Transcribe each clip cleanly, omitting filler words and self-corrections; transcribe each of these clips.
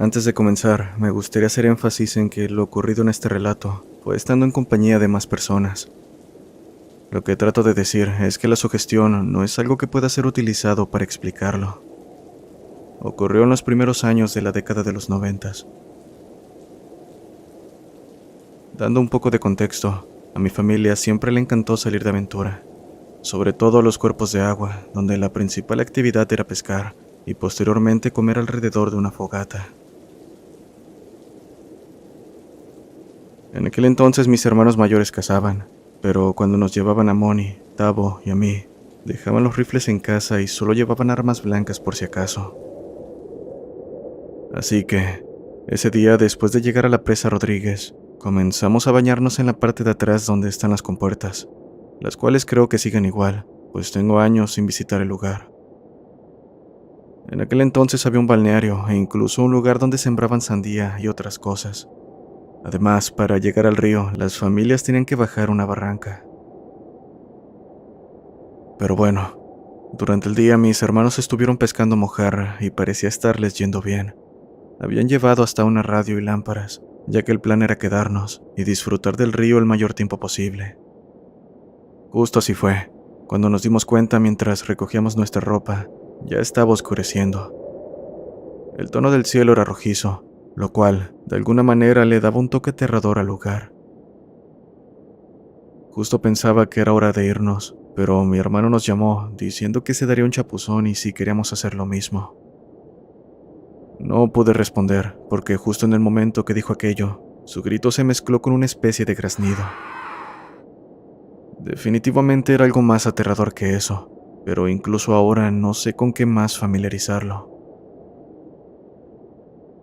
Antes de comenzar, me gustaría hacer énfasis en que lo ocurrido en este relato fue estando en compañía de más personas. Lo que trato de decir es que la sugestión no es algo que pueda ser utilizado para explicarlo. Ocurrió en los primeros años de la década de los 90. Dando un poco de contexto, a mi familia siempre le encantó salir de aventura, sobre todo a los cuerpos de agua, donde la principal actividad era pescar y posteriormente comer alrededor de una fogata. En aquel entonces mis hermanos mayores cazaban, pero cuando nos llevaban a Moni, Tavo y a mí, dejaban los rifles en casa y solo llevaban armas blancas por si acaso. Así que, ese día después de llegar a la presa Rodríguez, comenzamos a bañarnos en la parte de atrás donde están las compuertas, las cuales creo que siguen igual, pues tengo años sin visitar el lugar. En aquel entonces había un balneario e incluso un lugar donde sembraban sandía y otras cosas. Además, para llegar al río, las familias tenían que bajar una barranca. Pero bueno, durante el día mis hermanos estuvieron pescando mojarra y parecía estarles yendo bien. Habían llevado hasta una radio y lámparas, ya que el plan era quedarnos y disfrutar del río el mayor tiempo posible. Justo así fue. Cuando nos dimos cuenta mientras recogíamos nuestra ropa, ya estaba oscureciendo. El tono del cielo era rojizo, lo cual, de alguna manera, le daba un toque aterrador al lugar. Justo pensaba que era hora de irnos, pero mi hermano nos llamó, diciendo que se daría un chapuzón y si queríamos hacer lo mismo. No pude responder, porque justo en el momento que dijo aquello, su grito se mezcló con una especie de graznido. Definitivamente era algo más aterrador que eso, pero incluso ahora no sé con qué más familiarizarlo.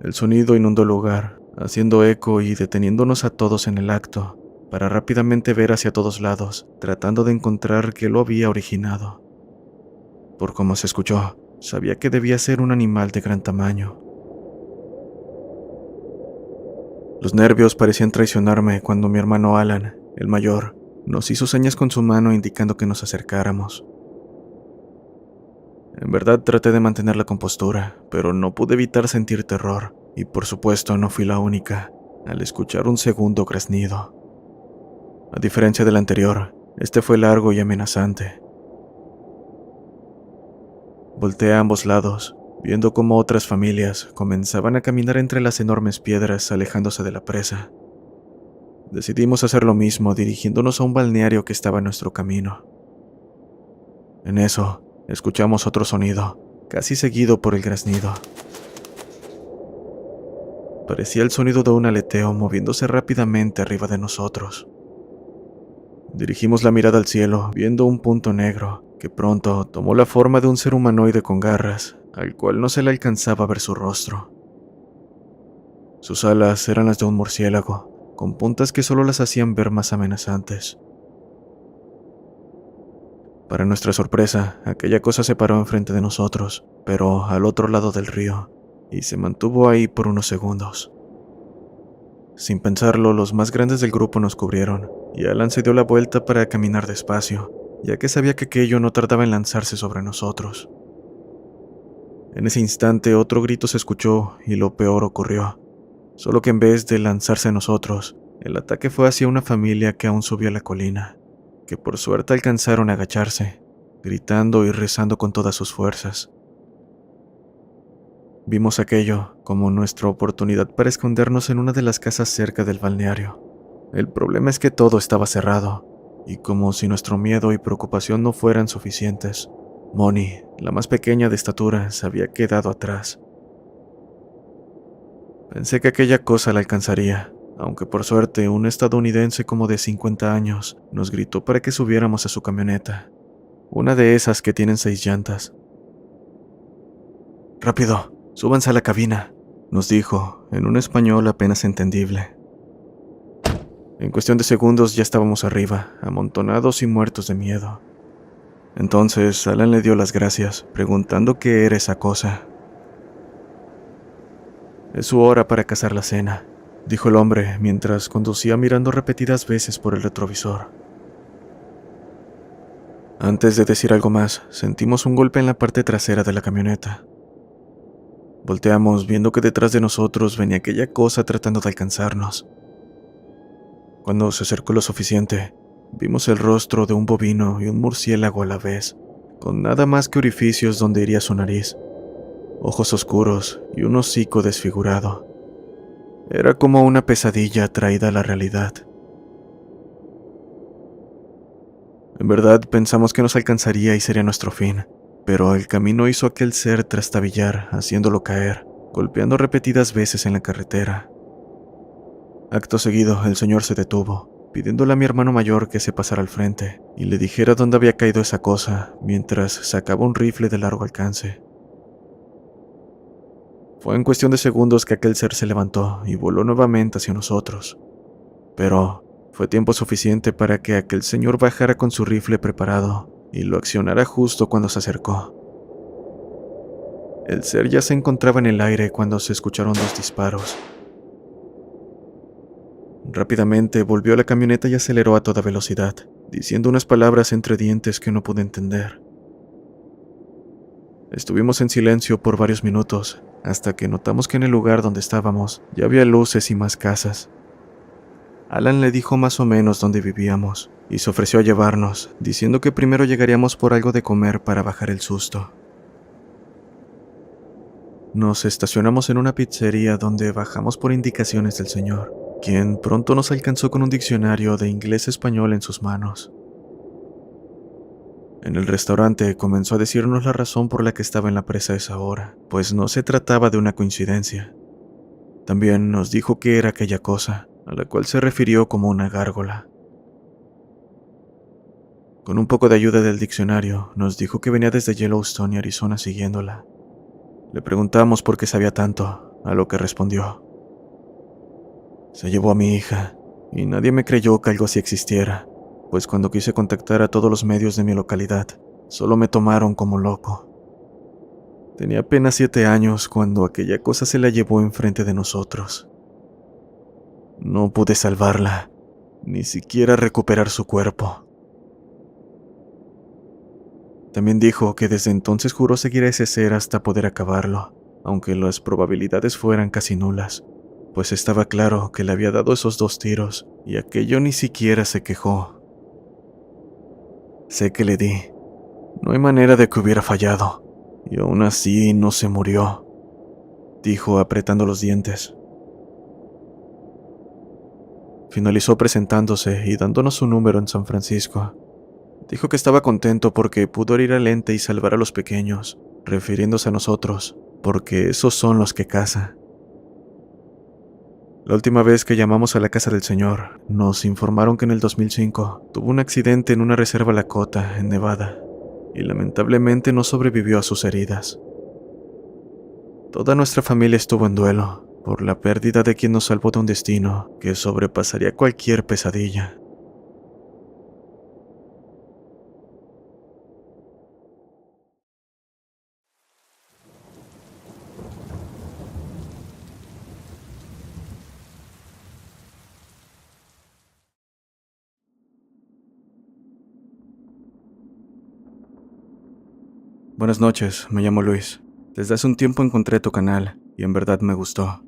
El sonido inundó el lugar, haciendo eco y deteniéndonos a todos en el acto, para rápidamente ver hacia todos lados, tratando de encontrar qué lo había originado. Por cómo se escuchó, sabía que debía ser un animal de gran tamaño. Los nervios parecían traicionarme cuando mi hermano Alan, el mayor, nos hizo señas con su mano indicando que nos acercáramos. En verdad traté de mantener la compostura, pero no pude evitar sentir terror, y por supuesto no fui la única, al escuchar un segundo graznido. A diferencia del anterior, este fue largo y amenazante. Volteé a ambos lados, viendo cómo otras familias comenzaban a caminar entre las enormes piedras alejándose de la presa. Decidimos hacer lo mismo dirigiéndonos a un balneario que estaba en nuestro camino. En eso, escuchamos otro sonido, casi seguido por el graznido. Parecía el sonido de un aleteo moviéndose rápidamente arriba de nosotros. Dirigimos la mirada al cielo, viendo un punto negro, que pronto tomó la forma de un ser humanoide con garras, al cual no se le alcanzaba a ver su rostro. Sus alas eran las de un murciélago, con puntas que solo las hacían ver más amenazantes. Para nuestra sorpresa, aquella cosa se paró enfrente de nosotros, pero al otro lado del río, y se mantuvo ahí por unos segundos. Sin pensarlo, los más grandes del grupo nos cubrieron, y Alan se dio la vuelta para caminar despacio, ya que sabía que aquello no tardaba en lanzarse sobre nosotros. En ese instante otro grito se escuchó y lo peor ocurrió, solo que en vez de lanzarse a nosotros, el ataque fue hacia una familia que aún subía la colina, que por suerte alcanzaron a agacharse, gritando y rezando con todas sus fuerzas. Vimos aquello como nuestra oportunidad para escondernos en una de las casas cerca del balneario. El problema es que todo estaba cerrado, y como si nuestro miedo y preocupación no fueran suficientes, Moni, la más pequeña de estatura, se había quedado atrás. Pensé que aquella cosa la alcanzaría, aunque por suerte un estadounidense como de 50 años nos gritó para que subiéramos a su camioneta, una de esas que tienen 6 llantas. «Rápido, súbanse a la cabina», nos dijo, en un español apenas entendible. En cuestión de segundos ya estábamos arriba, amontonados y muertos de miedo. Entonces Alan le dio las gracias, preguntando qué era esa cosa. «Es su hora para cazar la cena», dijo el hombre mientras conducía mirando repetidas veces por el retrovisor. Antes de decir algo más, sentimos un golpe en la parte trasera de la camioneta. Volteamos viendo que detrás de nosotros venía aquella cosa tratando de alcanzarnos. Cuando se acercó lo suficiente, vimos el rostro de un bovino y un murciélago a la vez, con nada más que orificios donde iría su nariz, ojos oscuros y un hocico desfigurado. Era como una pesadilla traída a la realidad. En verdad pensamos que nos alcanzaría y sería nuestro fin, pero el camino hizo aquel ser trastabillar, haciéndolo caer, golpeando repetidas veces en la carretera. Acto seguido, el señor se detuvo, pidiéndole a mi hermano mayor que se pasara al frente y le dijera dónde había caído esa cosa, mientras sacaba un rifle de largo alcance. Fue en cuestión de segundos que aquel ser se levantó y voló nuevamente hacia nosotros. Pero fue tiempo suficiente para que aquel señor bajara con su rifle preparado y lo accionara justo cuando se acercó. El ser ya se encontraba en el aire cuando se escucharon 2 disparos. Rápidamente volvió a la camioneta y aceleró a toda velocidad, diciendo unas palabras entre dientes que no pude entender. Estuvimos en silencio por varios minutos, hasta que notamos que en el lugar donde estábamos ya había luces y más casas. Alan le dijo más o menos dónde vivíamos, y se ofreció a llevarnos, diciendo que primero llegaríamos por algo de comer para bajar el susto. Nos estacionamos en una pizzería donde bajamos por indicaciones del señor, quien pronto nos alcanzó con un diccionario de inglés-español en sus manos. En el restaurante comenzó a decirnos la razón por la que estaba en la presa a esa hora, pues no se trataba de una coincidencia. También nos dijo que era aquella cosa, a la cual se refirió como una gárgola. Con un poco de ayuda del diccionario, nos dijo que venía desde Yellowstone y Arizona siguiéndola. Le preguntamos por qué sabía tanto, a lo que respondió: se llevó a mi hija, y nadie me creyó que algo así existiera, pues cuando quise contactar a todos los medios de mi localidad, solo me tomaron como loco. Tenía apenas 7 años cuando aquella cosa se la llevó enfrente de nosotros. No pude salvarla, ni siquiera recuperar su cuerpo. También dijo que desde entonces juró seguir a ese ser hasta poder acabarlo, aunque las probabilidades fueran casi nulas, pues estaba claro que le había dado esos 2 tiros y aquello ni siquiera se quejó. Sé que le di. No hay manera de que hubiera fallado, y aún así no se murió, dijo apretando los dientes. Finalizó presentándose y dándonos su número en San Francisco. Dijo que estaba contento porque pudo ir al ente y salvar a los pequeños, refiriéndose a nosotros, porque esos son los que caza. La última vez que llamamos a la casa del señor, nos informaron que en el 2005 tuvo un accidente en una reserva Lakota, en Nevada, y lamentablemente no sobrevivió a sus heridas. Toda nuestra familia estuvo en duelo por la pérdida de quien nos salvó de un destino que sobrepasaría cualquier pesadilla. Buenas noches, me llamo Luis. Desde hace un tiempo encontré tu canal y en verdad me gustó.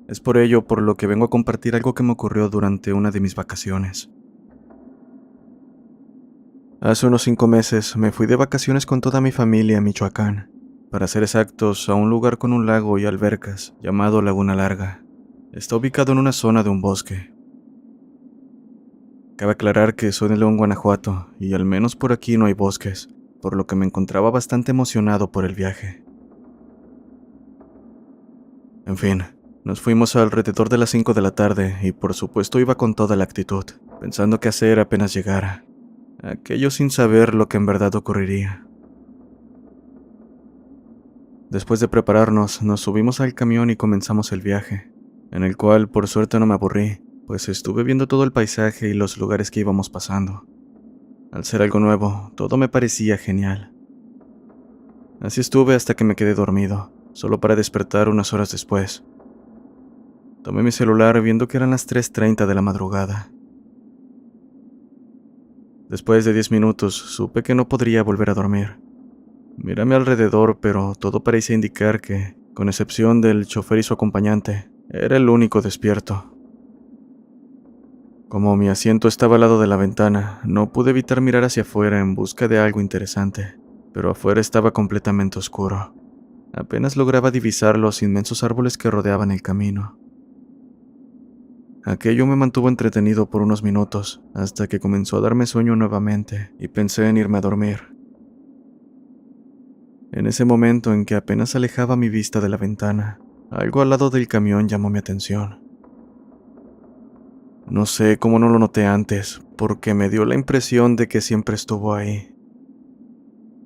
Es por ello por lo que vengo a compartir algo que me ocurrió durante una de mis vacaciones. Hace unos 5 meses me fui de vacaciones con toda mi familia a Michoacán, para ser exactos, a un lugar con un lago y albercas llamado Laguna Larga. Está ubicado en una zona de un bosque. Cabe aclarar que soy de León, Guanajuato, y al menos por aquí no hay bosques, por lo que me encontraba bastante emocionado por el viaje. En fin, nos fuimos alrededor de las 5 de la tarde y por supuesto iba con toda la actitud, pensando qué hacer apenas llegara. Aquello sin saber lo que en verdad ocurriría. Después de prepararnos, nos subimos al camión y comenzamos el viaje, en el cual por suerte no me aburrí, pues estuve viendo todo el paisaje y los lugares que íbamos pasando. Al ser algo nuevo, todo me parecía genial. Así estuve hasta que me quedé dormido, solo para despertar unas horas después. Tomé mi celular viendo que eran las 3:30 de la madrugada. Después de 10 minutos, supe que no podría volver a dormir. Miré a mi alrededor, pero todo parecía indicar que, con excepción del chofer y su acompañante. Era el único despierto. Como mi asiento estaba al lado de la ventana, no pude evitar mirar hacia afuera en busca de algo interesante, pero afuera estaba completamente oscuro. Apenas lograba divisar los inmensos árboles que rodeaban el camino. Aquello me mantuvo entretenido por unos minutos, hasta que comenzó a darme sueño nuevamente y pensé en irme a dormir. En ese momento en que apenas alejaba mi vista de la ventana, algo al lado del camión llamó mi atención. No sé cómo no lo noté antes, porque me dio la impresión de que siempre estuvo ahí.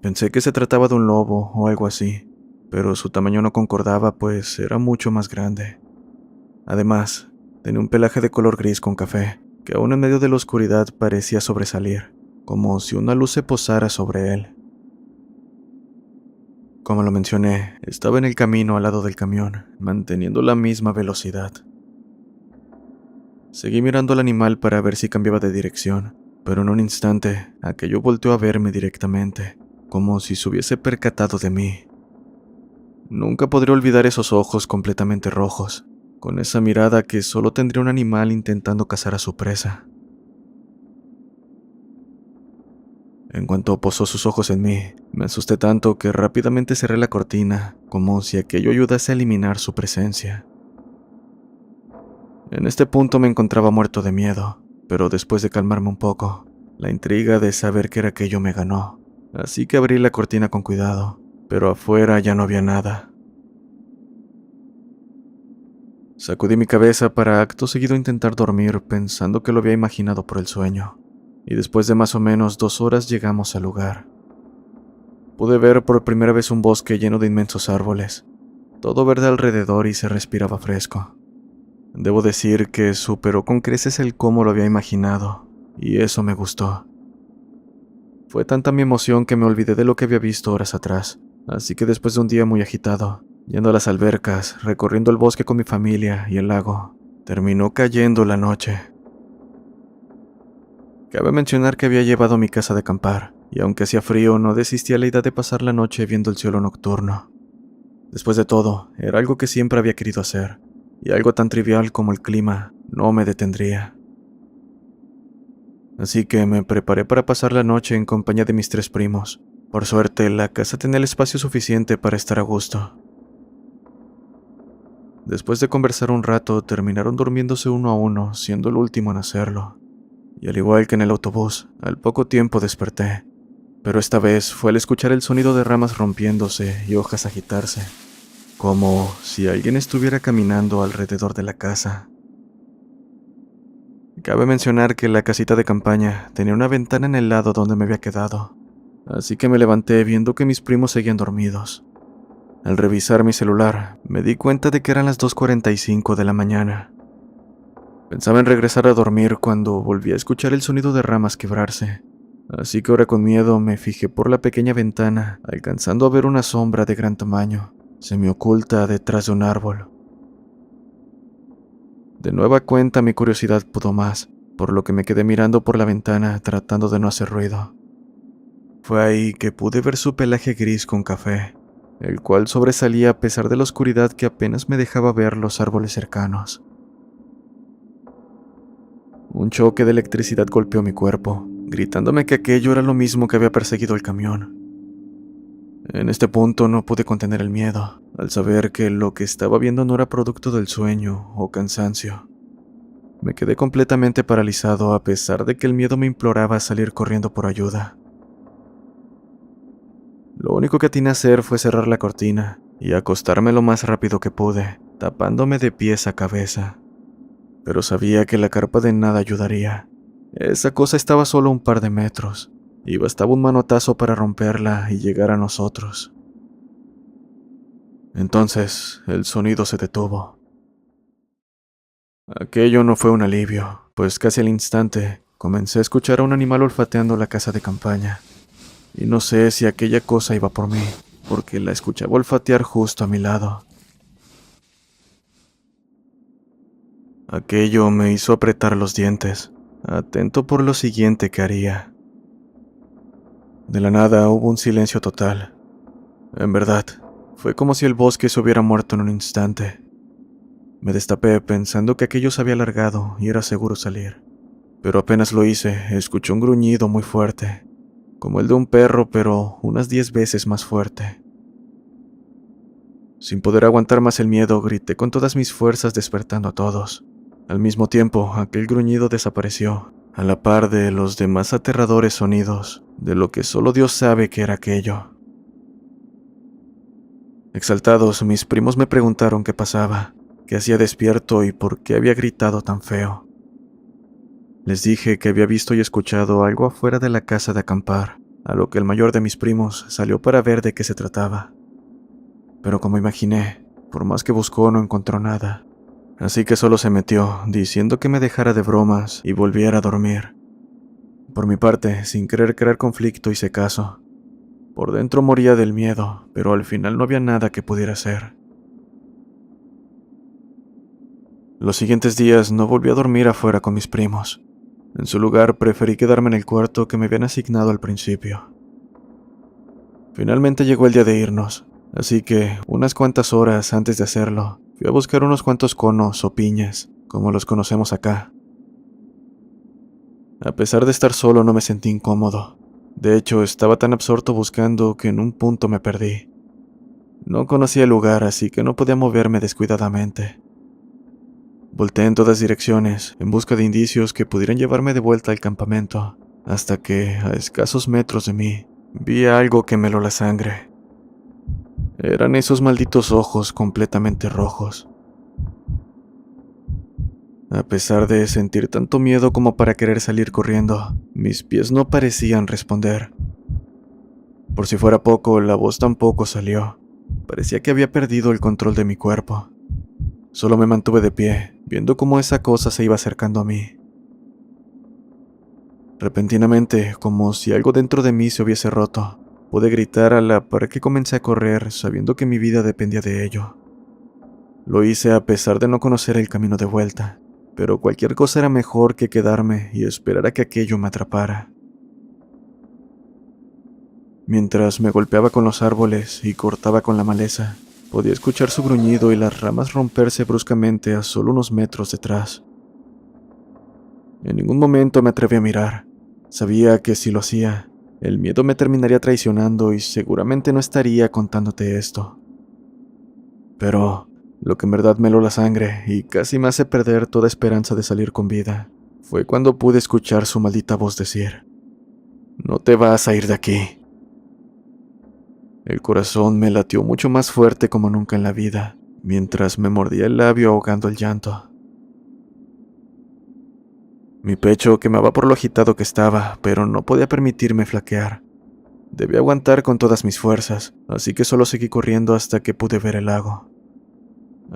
Pensé que se trataba de un lobo o algo así, pero su tamaño no concordaba, pues era mucho más grande. Además, tenía un pelaje de color gris con café, que aún en medio de la oscuridad parecía sobresalir, como si una luz se posara sobre él. Como lo mencioné, estaba en el camino al lado del camión, manteniendo la misma velocidad. Seguí mirando al animal para ver si cambiaba de dirección, pero en un instante, aquello volteó a verme directamente, como si se hubiese percatado de mí. Nunca podré olvidar esos ojos completamente rojos, con esa mirada que solo tendría un animal intentando cazar a su presa. En cuanto posó sus ojos en mí, me asusté tanto que rápidamente cerré la cortina, como si aquello ayudase a eliminar su presencia. En este punto me encontraba muerto de miedo, pero después de calmarme un poco, la intriga de saber qué era aquello me ganó, así que abrí la cortina con cuidado, pero afuera ya no había nada. Sacudí mi cabeza para acto seguido intentar dormir pensando que lo había imaginado por el sueño, y después de más o menos 2 horas llegamos al lugar. Pude ver por primera vez un bosque lleno de inmensos árboles, todo verde alrededor y se respiraba fresco. Debo decir que superó con creces el cómo lo había imaginado, y eso me gustó. Fue tanta mi emoción que me olvidé de lo que había visto horas atrás, así que después de un día muy agitado, yendo a las albercas, recorriendo el bosque con mi familia y el lago, terminó cayendo la noche. Cabe mencionar que había llevado mi casa de acampar, y aunque hacía frío, no desistí a la idea de pasar la noche viendo el cielo nocturno. Después de todo, era algo que siempre había querido hacer, y algo tan trivial como el clima no me detendría. Así que me preparé para pasar la noche en compañía de mis 3 primos. Por suerte, la casa tenía el espacio suficiente para estar a gusto. Después de conversar un rato, terminaron durmiéndose uno a uno, siendo el último en hacerlo. Y al igual que en el autobús, al poco tiempo desperté. Pero esta vez fue al escuchar el sonido de ramas rompiéndose y hojas agitarse, como si alguien estuviera caminando alrededor de la casa. Cabe mencionar que la casita de campaña tenía una ventana en el lado donde me había quedado, así que me levanté viendo que mis primos seguían dormidos. Al revisar mi celular, me di cuenta de que eran las 2:45 de la mañana. Pensaba en regresar a dormir cuando volví a escuchar el sonido de ramas quebrarse, así que ahora con miedo me fijé por la pequeña ventana, alcanzando a ver una sombra de gran tamaño, semioculta detrás de un árbol. De nueva cuenta mi curiosidad pudo más, por lo que me quedé mirando por la ventana tratando de no hacer ruido. Fue ahí que pude ver su pelaje gris con café, el cual sobresalía a pesar de la oscuridad que apenas me dejaba ver los árboles cercanos. Un choque de electricidad golpeó mi cuerpo, gritándome que aquello era lo mismo que había perseguido el camión. En este punto no pude contener el miedo, al saber que lo que estaba viendo no era producto del sueño o cansancio. Me quedé completamente paralizado a pesar de que el miedo me imploraba salir corriendo por ayuda. Lo único que atiné a hacer fue cerrar la cortina y acostarme lo más rápido que pude, tapándome de pies a cabeza. Pero sabía que la carpa de nada ayudaría. Esa cosa estaba solo a un par de metros, y bastaba un manotazo para romperla y llegar a nosotros. Entonces, el sonido se detuvo. Aquello no fue un alivio, pues casi al instante comencé a escuchar a un animal olfateando la casa de campaña. Y no sé si aquella cosa iba por mí, porque la escuchaba olfatear justo a mi lado. Aquello me hizo apretar los dientes, atento por lo siguiente que haría. De la nada hubo un silencio total. En verdad, Fue como si el bosque se hubiera muerto en un instante. Me destapé pensando que aquello se había alargado y era seguro salir. Pero apenas lo hice, escuché un gruñido muy fuerte, como el de un perro, pero unas 10 veces más fuerte. Sin poder aguantar más el miedo, grité con todas mis fuerzas despertando a todos. Al mismo tiempo, aquel gruñido desapareció, a la par de los demás aterradores sonidos, de lo que solo Dios sabe que era aquello. Exaltados, mis primos me preguntaron qué pasaba, qué hacía despierto y por qué había gritado tan feo. Les dije que había visto y escuchado algo afuera de la casa de acampar, a lo que el mayor de mis primos salió para ver de qué se trataba. Pero como imaginé, por más que buscó no encontró nada, así que solo se metió, diciendo que me dejara de bromas y volviera a dormir. Por mi parte, sin querer crear conflicto, hice caso. Por dentro moría del miedo, pero al final no había nada que pudiera hacer. Los siguientes días no volví a dormir afuera con mis primos. En su lugar preferí quedarme en el cuarto que me habían asignado al principio. Finalmente llegó el día de irnos, así que unas cuantas horas antes de hacerlo, fui a buscar unos cuantos conos o piñas, como los conocemos acá. A pesar de estar solo no me sentí incómodo. De hecho, estaba tan absorto buscando que en un punto me perdí. No conocía el lugar, así que no podía moverme descuidadamente. Volteé en todas direcciones, en busca de indicios que pudieran llevarme de vuelta al campamento, hasta que, a escasos metros de mí, vi algo que me heló la sangre. Eran esos malditos ojos completamente rojos. A pesar de sentir tanto miedo como para querer salir corriendo, mis pies no parecían responder. Por si fuera poco, la voz tampoco salió. Parecía que había perdido el control de mi cuerpo. Solo me mantuve de pie, viendo cómo esa cosa se iba acercando a mí. Repentinamente, como si algo dentro de mí se hubiese roto, pude gritar a la par que comencé a correr, sabiendo que mi vida dependía de ello. Lo hice a pesar de no conocer el camino de vuelta, pero cualquier cosa era mejor que quedarme y esperar a que aquello me atrapara. Mientras me golpeaba con los árboles y cortaba con la maleza, podía escuchar su gruñido y las ramas romperse bruscamente a solo unos metros detrás. En ningún momento me atreví a mirar. Sabía que si lo hacía, el miedo me terminaría traicionando y seguramente no estaría contándote esto. Pero lo que en verdad me heló la sangre y casi me hace perder toda esperanza de salir con vida fue cuando pude escuchar su maldita voz decir: «No te vas a ir de aquí». El corazón me latió mucho más fuerte como nunca en la vida, mientras me mordía el labio ahogando el llanto. Mi pecho quemaba por lo agitado que estaba, pero no podía permitirme flaquear. Debí aguantar con todas mis fuerzas, así que solo seguí corriendo hasta que pude ver el lago.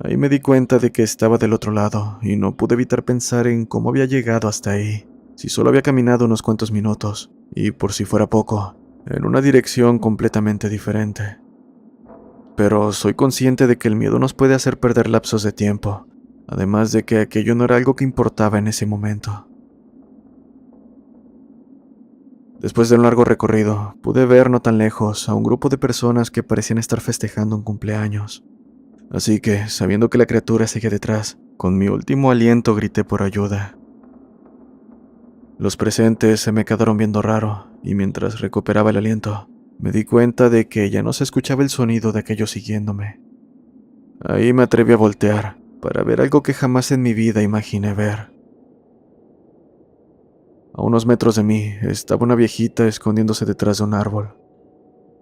Ahí me di cuenta de que estaba del otro lado, y no pude evitar pensar en cómo había llegado hasta ahí, si solo había caminado unos cuantos minutos, y por si fuera poco, en una dirección completamente diferente. Pero soy consciente de que el miedo nos puede hacer perder lapsos de tiempo, además de que aquello no era algo que importaba en ese momento. Después de un largo recorrido, pude ver no tan lejos a un grupo de personas que parecían estar festejando un cumpleaños. Así que, sabiendo que la criatura seguía detrás, con mi último aliento grité por ayuda. Los presentes se me quedaron viendo raro, y mientras recuperaba el aliento, me di cuenta de que ya no se escuchaba el sonido de aquello siguiéndome. Ahí me atreví a voltear, para ver algo que jamás en mi vida imaginé ver. A unos metros de mí estaba una viejita escondiéndose detrás de un árbol.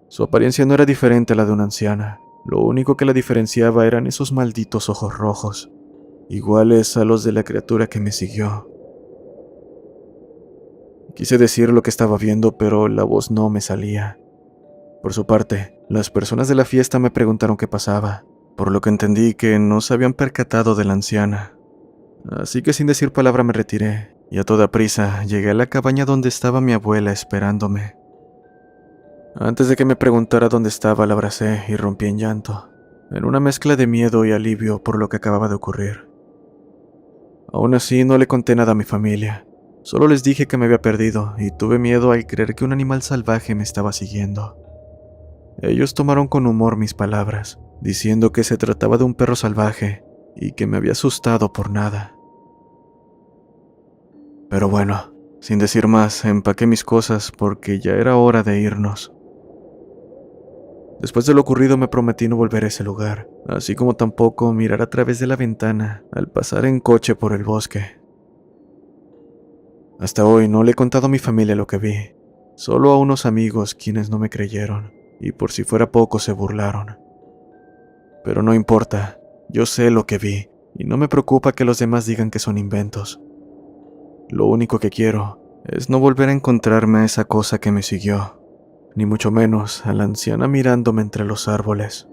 Su apariencia no era diferente a la de una anciana, lo único que la diferenciaba eran esos malditos ojos rojos, iguales a los de la criatura que me siguió. Quise decir lo que estaba viendo, pero la voz no me salía. Por su parte, las personas de la fiesta me preguntaron qué pasaba, por lo que entendí que no se habían percatado de la anciana. Así que sin decir palabra me retiré, y a toda prisa llegué a la cabaña donde estaba mi abuela esperándome. Antes de que me preguntara dónde estaba, la abracé y rompí en llanto, en una mezcla de miedo y alivio por lo que acababa de ocurrir. Aún así, no le conté nada a mi familia. Solo les dije que me había perdido y tuve miedo al creer que un animal salvaje me estaba siguiendo. Ellos tomaron con humor mis palabras, diciendo que se trataba de un perro salvaje y que me había asustado por nada. Pero bueno, sin decir más, empaqué mis cosas porque ya era hora de irnos. Después de lo ocurrido me prometí no volver a ese lugar, así como tampoco mirar a través de la ventana al pasar en coche por el bosque. Hasta hoy no le he contado a mi familia lo que vi, solo a unos amigos quienes no me creyeron, y por si fuera poco se burlaron. Pero no importa, yo sé lo que vi, y no me preocupa que los demás digan que son inventos. Lo único que quiero es no volver a encontrarme a esa cosa que me siguió, ni mucho menos a la anciana mirándome entre los árboles.